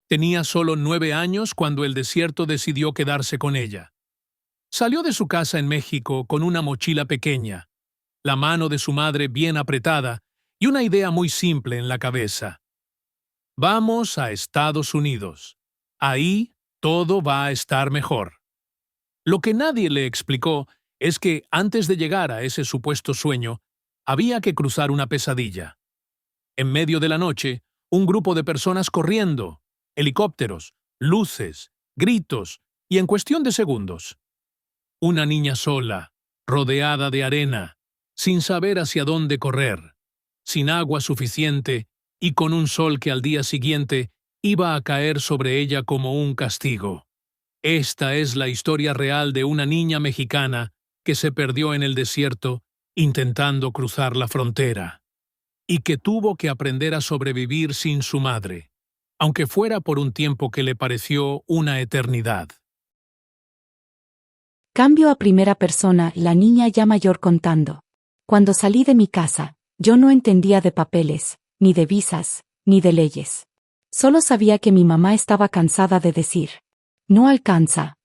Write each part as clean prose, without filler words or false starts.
Tenía solo 9 años cuando el desierto decidió quedarse con ella. Salió de su casa en México con una mochila pequeña, la mano de su madre bien apretada y una idea muy simple en la cabeza. Vamos a Estados Unidos. Ahí todo va a estar mejor. Lo que nadie le explicó es que antes de llegar a ese supuesto sueño, había que cruzar una pesadilla. En medio de la noche, un grupo de personas corriendo, helicópteros, luces, gritos, y en cuestión de segundos. Una niña sola, rodeada de arena, sin saber hacia dónde correr, sin agua suficiente y con un sol que al día siguiente iba a caer sobre ella como un castigo. Esta es la historia real de una niña mexicana que se perdió en el desierto intentando cruzar la frontera y que tuvo que aprender a sobrevivir sin su madre, aunque fuera por un tiempo que le pareció una eternidad. Cambio a primera persona, la niña ya mayor contando. Cuando salí de mi casa, yo no entendía de papeles, ni de visas, ni de leyes. Solo sabía que mi mamá estaba cansada de decir: no alcanza.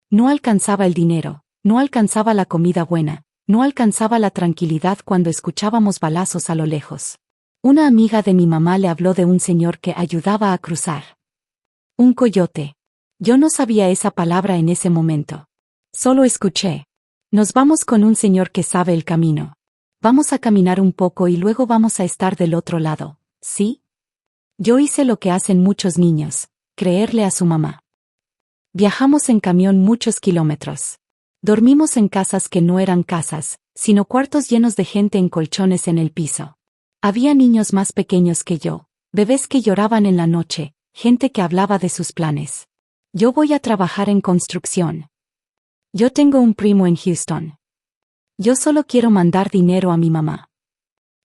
No alcanzaba el dinero, no alcanzaba la comida buena, no alcanzaba la tranquilidad cuando escuchábamos balazos a lo lejos. Una amiga de mi mamá le habló de un señor que ayudaba a cruzar. Un coyote. Yo no sabía esa palabra en ese momento. Solo escuché: nos vamos con un señor que sabe el camino. Vamos a caminar un poco y luego vamos a estar del otro lado, ¿sí? Yo hice lo que hacen muchos niños: creerle a su mamá. Viajamos en camión muchos kilómetros. Dormimos en casas que no eran casas, sino cuartos llenos de gente en colchones en el piso. Había niños más pequeños que yo, bebés que lloraban en la noche, gente que hablaba de sus planes. Yo voy a trabajar en construcción. Yo tengo un primo en Houston. Yo solo quiero mandar dinero a mi mamá.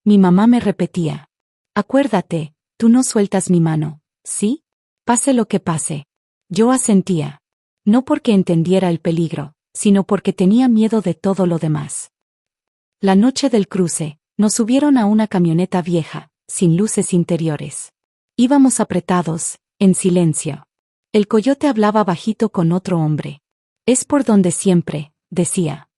Mi mamá me repetía: acuérdate, tú no sueltas mi mano, ¿sí? Pase lo que pase. Yo asentía. No porque entendiera el peligro, sino porque tenía miedo de todo lo demás. La noche del cruce, nos subieron a una camioneta vieja, sin luces interiores. Íbamos apretados, en silencio. El coyote hablaba bajito con otro hombre. Es por donde siempre, decía.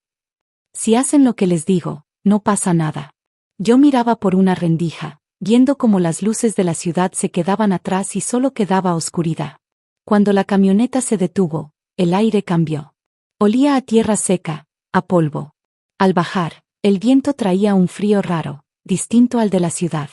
Si hacen lo que les digo, no pasa nada. Yo miraba por una rendija, viendo cómo las luces de la ciudad se quedaban atrás y solo quedaba oscuridad. Cuando la camioneta se detuvo, el aire cambió. Olía a tierra seca, a polvo. Al bajar, el viento traía un frío raro, distinto al de la ciudad.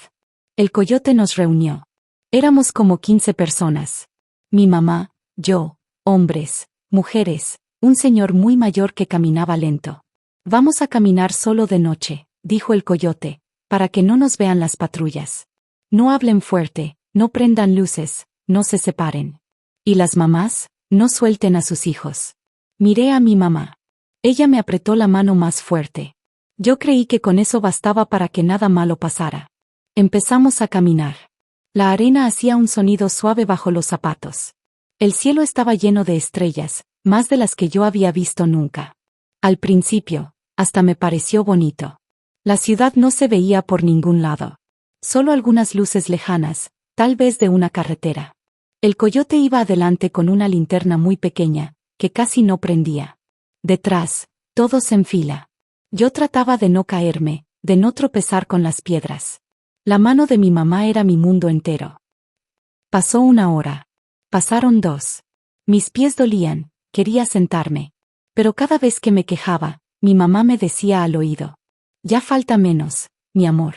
El coyote nos reunió. Éramos como 15 personas. Mi mamá, yo, hombres, mujeres, un señor muy mayor que caminaba lento. Vamos a caminar solo de noche, dijo el coyote, para que no nos vean las patrullas. No hablen fuerte, no prendan luces, no se separen. ¿Y las mamás? No suelten a sus hijos. Miré a mi mamá. Ella me apretó la mano más fuerte. Yo creí que con eso bastaba para que nada malo pasara. Empezamos a caminar. La arena hacía un sonido suave bajo los zapatos. El cielo estaba lleno de estrellas, más de las que yo había visto nunca. Al principio, hasta me pareció bonito. La ciudad no se veía por ningún lado. Solo algunas luces lejanas, tal vez de una carretera. El coyote iba adelante con una linterna muy pequeña, que casi no prendía. Detrás, todos en fila. Yo trataba de no caerme, de no tropezar con las piedras. La mano de mi mamá era mi mundo entero. Pasó 1 hora. Pasaron 2. Mis pies dolían, quería sentarme. Pero cada vez que me quejaba, mi mamá me decía al oído: ya falta menos, mi amor.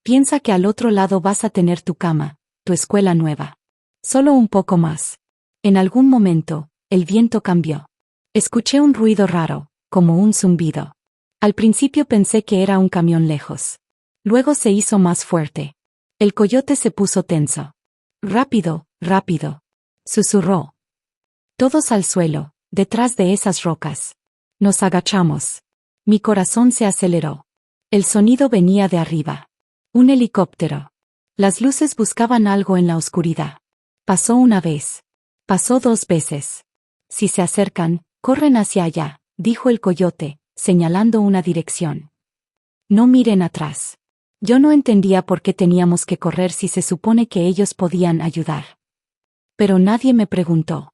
Piensa que al otro lado vas a tener tu cama, tu escuela nueva. Solo un poco más. En algún momento, el viento cambió. Escuché un ruido raro, como un zumbido. Al principio pensé que era un camión lejos. Luego se hizo más fuerte. El coyote se puso tenso. Rápido, rápido. Susurró. Todos al suelo, detrás de esas rocas. Nos agachamos. Mi corazón se aceleró. El sonido venía de arriba. Un helicóptero. Las luces buscaban algo en la oscuridad. Pasó 1 vez. Pasó 2 veces. Si se acercan, corren hacia allá, dijo el coyote, señalando una dirección. No miren atrás. Yo no entendía por qué teníamos que correr si se supone que ellos podían ayudar. pero nadie me preguntó.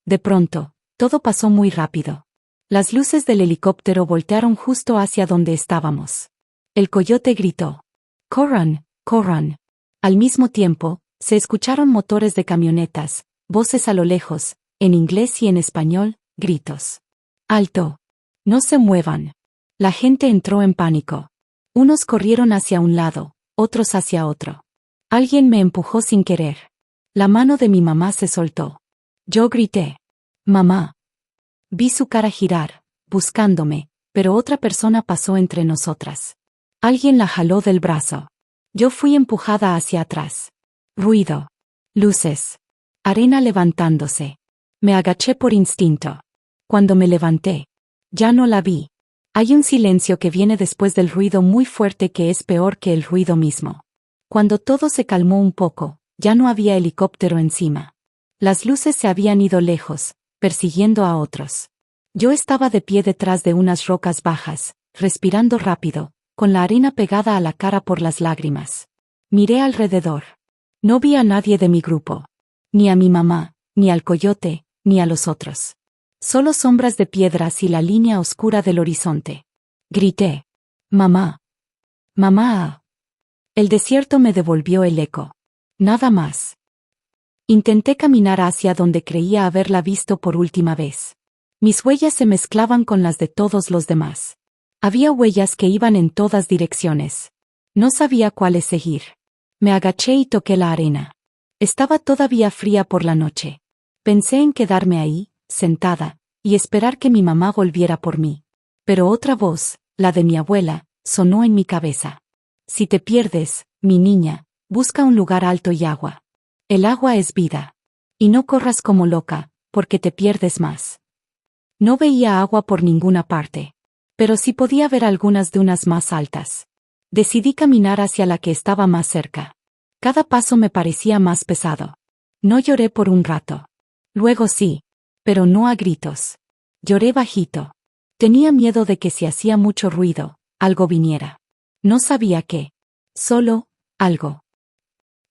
De pronto, todo pasó muy rápido. Las luces del helicóptero voltearon justo hacia donde estábamos. El coyote gritó: «¡Corran, corran!». Al mismo tiempo, se escucharon motores de camionetas, voces a lo lejos, en inglés y en español, gritos. «¡Alto! No se muevan!». La gente entró en pánico. Unos corrieron hacia un lado, otros hacia otro. Alguien me empujó sin querer. La mano de mi mamá se soltó. Yo grité: «¡Mamá!». Vi su cara girar, buscándome, pero otra persona pasó entre nosotras. Alguien la jaló del brazo. Yo fui empujada hacia atrás. Ruido. Luces. Arena levantándose. Me agaché por instinto. Cuando me levanté, ya no la vi. Hay un silencio que viene después del ruido muy fuerte que es peor que el ruido mismo. Cuando todo se calmó un poco, ya no había helicóptero encima. Las luces se habían ido lejos, persiguiendo a otros. Yo estaba de pie detrás de unas rocas bajas, respirando rápido, con la arena pegada a la cara por las lágrimas. Miré alrededor. No vi a nadie de mi grupo. Ni a mi mamá, ni al coyote, ni a los otros. Solo sombras de piedras y la línea oscura del horizonte. Grité: «¡Mamá! ¡Mamá!». El desierto me devolvió el eco. Nada más. Intenté caminar hacia donde creía haberla visto por última vez. Mis huellas se mezclaban con las de todos los demás. Había huellas que iban en todas direcciones. No sabía cuáles seguir. Me agaché y toqué la arena. Estaba todavía fría por la noche. Pensé en quedarme ahí, sentada, y esperar que mi mamá volviera por mí. Pero otra voz, la de mi abuela, sonó en mi cabeza. «Si te pierdes, mi niña, busca un lugar alto y agua. El agua es vida. Y no corras como loca, porque te pierdes más». No veía agua por ninguna parte. Pero sí podía ver algunas dunas más altas. Decidí caminar hacia la que estaba más cerca. Cada paso me parecía más pesado. No lloré por un rato. Luego sí, pero no a gritos. Lloré bajito. Tenía miedo de que si hacía mucho ruido, algo viniera. No sabía qué. Solo, algo.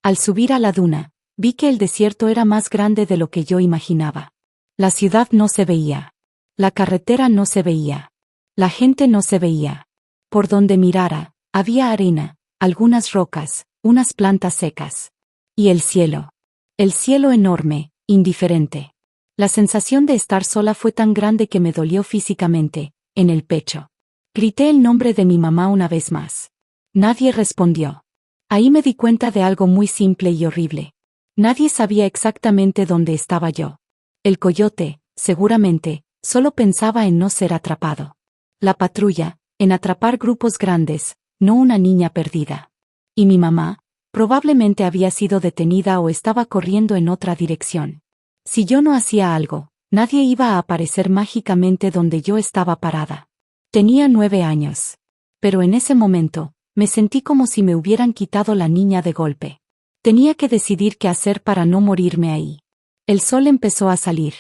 Al subir a la duna, vi que el desierto era más grande de lo que yo imaginaba. La ciudad no se veía. La carretera no se veía. La gente no se veía. Por donde mirara, había arena, algunas rocas, unas plantas secas. Y el cielo. El cielo enorme, indiferente. La sensación de estar sola fue tan grande que me dolió físicamente, en el pecho. Grité el nombre de mi mamá una vez más. Nadie respondió. Ahí me di cuenta de algo muy simple y horrible. Nadie sabía exactamente dónde estaba yo. El coyote, seguramente, solo pensaba en no ser atrapado. La patrulla, en atrapar grupos grandes, no una niña perdida. Y mi mamá, probablemente había sido detenida o estaba corriendo en otra dirección. Si yo no hacía algo, nadie iba a aparecer mágicamente donde yo estaba parada. Tenía 9 años. Pero en ese momento, me sentí como si me hubieran quitado la niña de golpe. Tenía que decidir qué hacer para no morirme ahí. El sol empezó a salir.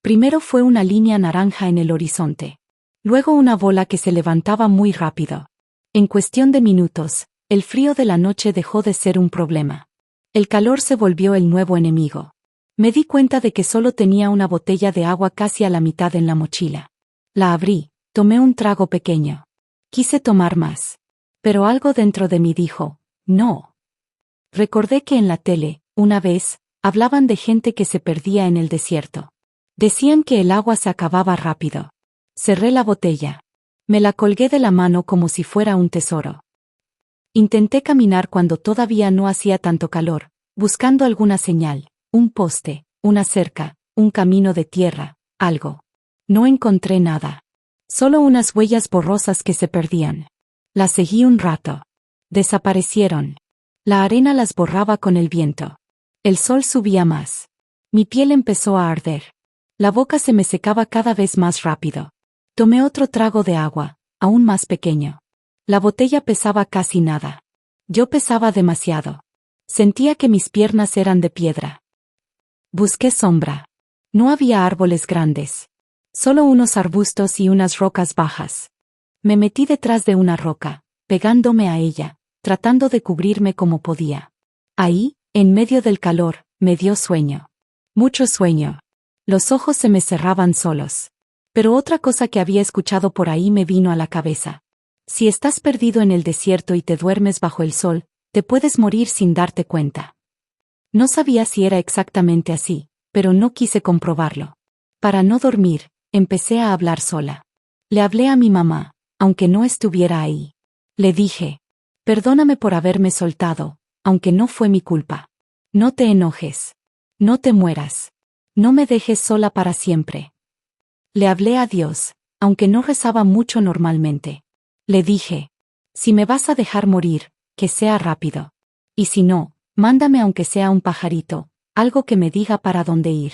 Primero fue una línea naranja en el horizonte. Luego una bola que se levantaba muy rápido. En cuestión de minutos, el frío de la noche dejó de ser un problema. El calor se volvió el nuevo enemigo. Me di cuenta de que solo tenía una botella de agua casi a la mitad en la mochila. La abrí, tomé un trago pequeño. Quise tomar más. Pero algo dentro de mí dijo, no. Recordé que en la tele, una vez, hablaban de gente que se perdía en el desierto. Decían que el agua se acababa rápido. Cerré la botella. Me la colgué de la mano como si fuera un tesoro. Intenté caminar cuando todavía no hacía tanto calor, buscando alguna señal, un poste, una cerca, un camino de tierra, algo. No encontré nada. Solo unas huellas borrosas que se perdían. Las seguí un rato. Desaparecieron. La arena las borraba con el viento. El sol subía más. Mi piel empezó a arder. La boca se me secaba cada vez más rápido. Tomé otro trago de agua, aún más pequeño. La botella pesaba casi nada. Yo pesaba demasiado. Sentía que mis piernas eran de piedra. Busqué sombra. No había árboles grandes. Solo unos arbustos y unas rocas bajas. Me metí detrás de una roca, pegándome a ella, tratando de cubrirme como podía. Ahí, en medio del calor, me dio sueño. Mucho sueño. Los ojos se me cerraban solos. Pero otra cosa que había escuchado por ahí me vino a la cabeza. Si estás perdido en el desierto y te duermes bajo el sol, te puedes morir sin darte cuenta. No sabía si era exactamente así, pero no quise comprobarlo. Para no dormir, empecé a hablar sola. Le hablé a mi mamá, aunque no estuviera ahí. Le dije, perdóname por haberme soltado, aunque no fue mi culpa. No te enojes. No te mueras. No me dejes sola para siempre. Le hablé a Dios, aunque no rezaba mucho normalmente. Le dije, si me vas a dejar morir, que sea rápido. Y si no, mándame aunque sea un pajarito, algo que me diga para dónde ir.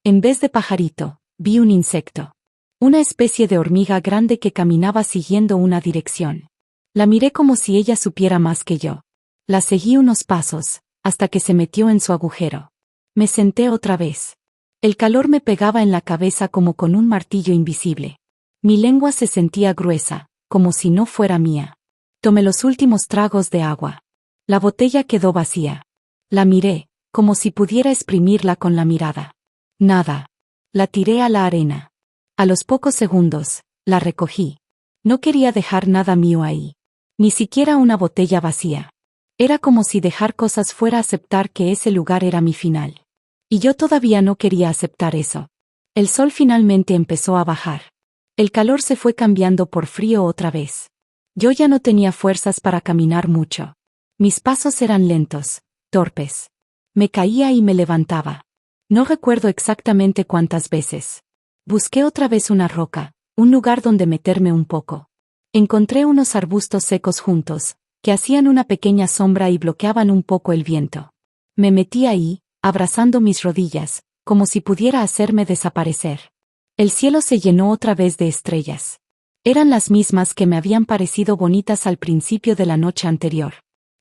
En vez de pajarito, vi un insecto. Una especie de hormiga grande que caminaba siguiendo una dirección. La miré como si ella supiera más que yo. La seguí unos pasos, hasta que se metió en su agujero. Me senté otra vez. El calor me pegaba en la cabeza como con un martillo invisible. Mi lengua se sentía gruesa, como si no fuera mía. Tomé los últimos tragos de agua. La botella quedó vacía. La miré, como si pudiera exprimirla con la mirada. Nada. La tiré a la arena. A los pocos segundos, la recogí. No quería dejar nada mío ahí. Ni siquiera una botella vacía. Era como si dejar cosas fuera aceptar que ese lugar era mi final. Y yo todavía no quería aceptar eso. El sol finalmente empezó a bajar. El calor se fue cambiando por frío otra vez. Yo ya no tenía fuerzas para caminar mucho. Mis pasos eran lentos, torpes. Me caía y me levantaba. No recuerdo exactamente cuántas veces. Busqué otra vez una roca, un lugar donde meterme un poco. Encontré unos arbustos secos juntos, que hacían una pequeña sombra y bloqueaban un poco el viento. Me metí ahí, abrazando mis rodillas, como si pudiera hacerme desaparecer. El cielo se llenó otra vez de estrellas. Eran las mismas que me habían parecido bonitas al principio de la noche anterior.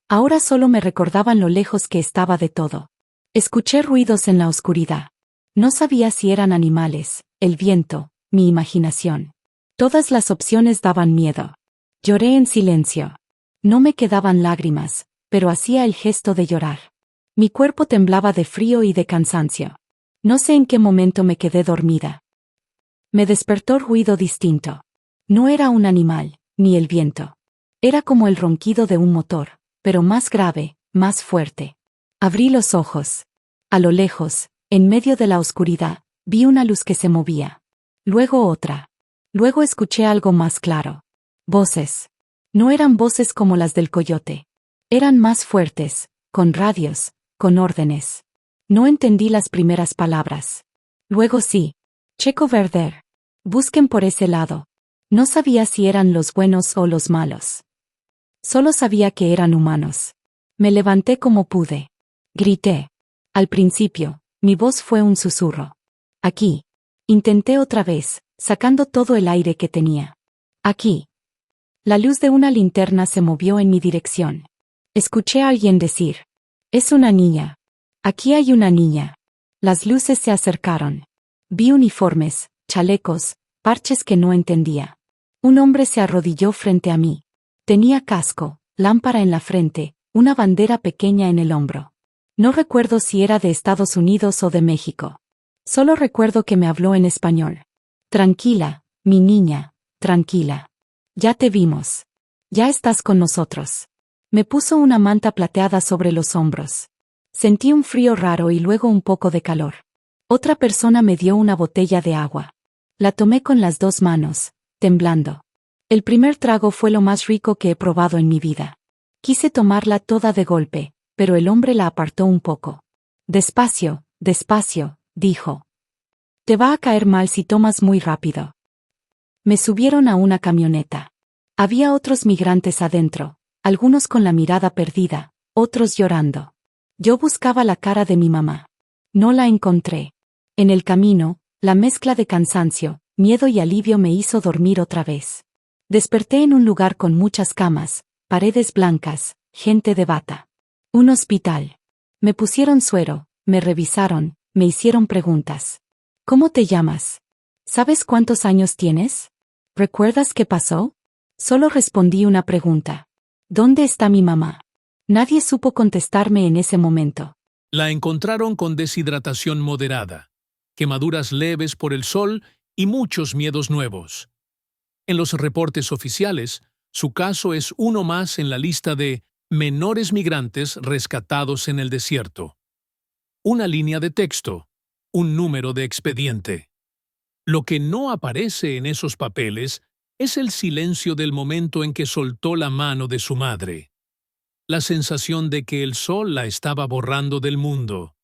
Ahora solo me recordaban lo lejos que estaba de todo. Escuché ruidos en la oscuridad. No sabía si eran animales, el viento, mi imaginación. Todas las opciones daban miedo. Lloré en silencio. No me quedaban lágrimas, pero hacía el gesto de llorar. Mi cuerpo temblaba de frío y de cansancio. No sé en qué momento me quedé dormida. Me despertó ruido distinto. No era un animal, ni el viento. Era como el ronquido de un motor, pero más grave, más fuerte. Abrí los ojos. A lo lejos, en medio de la oscuridad, vi una luz que se movía. Luego otra. Luego escuché algo más claro. Voces. No eran voces como las del coyote. Eran más fuertes, con radios, con órdenes. No entendí las primeras palabras. Luego sí. Checo Verder. Busquen por ese lado. No sabía si eran los buenos o los malos. Solo sabía que eran humanos. Me levanté como pude. Grité. Al principio, mi voz fue un susurro. Aquí. Intenté otra vez, sacando todo el aire que tenía. Aquí. La luz de una linterna se movió en mi dirección. Escuché a alguien decir. Es una niña. Aquí hay una niña. Las luces se acercaron. Vi uniformes, chalecos, parches que no entendía. Un hombre se arrodilló frente a mí. Tenía casco, lámpara en la frente, una bandera pequeña en el hombro. No recuerdo si era de Estados Unidos o de México. Solo recuerdo que me habló en español. Tranquila, mi niña, tranquila. Ya te vimos. Ya estás con nosotros. Me puso una manta plateada sobre los hombros. Sentí un frío raro y luego un poco de calor. Otra persona me dio una botella de agua. La tomé con las dos manos, temblando. El primer trago fue lo más rico que he probado en mi vida. Quise tomarla toda de golpe, pero el hombre la apartó un poco. Despacio, despacio, dijo. Te va a caer mal si tomas muy rápido. Me subieron a una camioneta. Había otros migrantes adentro, algunos con la mirada perdida, otros llorando. Yo buscaba la cara de mi mamá. No la encontré. En el camino, la mezcla de cansancio, miedo y alivio me hizo dormir otra vez. Desperté en un lugar con muchas camas, paredes blancas, gente de bata. Un hospital. Me pusieron suero, me revisaron, me hicieron preguntas. ¿Cómo te llamas? ¿Sabes cuántos años tienes? ¿Recuerdas qué pasó? Solo respondí una pregunta. ¿Dónde está mi mamá? Nadie supo contestarme en ese momento. La encontraron con deshidratación moderada, quemaduras leves por el sol y muchos miedos nuevos. En los reportes oficiales, su caso es uno más en la lista de menores migrantes rescatados en el desierto. Una línea de texto, un número de expediente. Lo que no aparece en esos papeles es el silencio del momento en que soltó la mano de su madre. La sensación de que el sol la estaba borrando del mundo.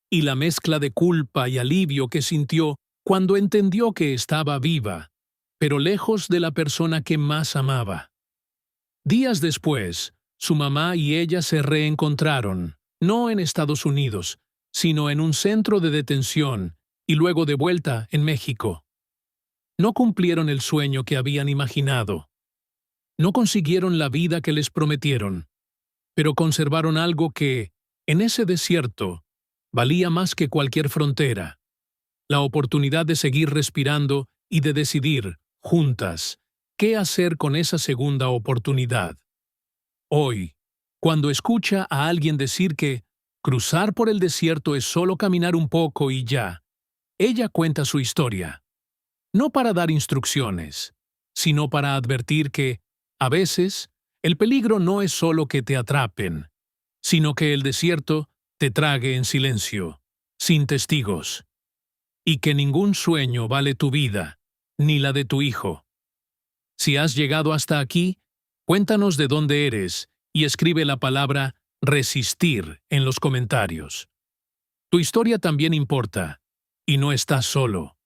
Y la mezcla de culpa y alivio que sintió cuando entendió que estaba viva, pero lejos de la persona que más amaba. Días después, su mamá y ella se reencontraron, no en Estados Unidos, sino en un centro de detención y luego de vuelta en México. No cumplieron el sueño que habían imaginado. No consiguieron la vida que les prometieron, pero conservaron algo que, en ese desierto, valía más que cualquier frontera: la oportunidad de seguir respirando y de decidir, juntas, qué hacer con esa segunda oportunidad. Hoy, cuando escucha a alguien decir que cruzar por el desierto es solo caminar un poco y ya, ella cuenta su historia. No para dar instrucciones, sino para advertir que, a veces, el peligro no es solo que te atrapen, sino que el desierto te trague en silencio, sin testigos. Y que ningún sueño vale tu vida, ni la de tu hijo. Si has llegado hasta aquí, cuéntanos de dónde eres y escribe la palabra resistir en los comentarios. Tu historia también importa, y no estás solo.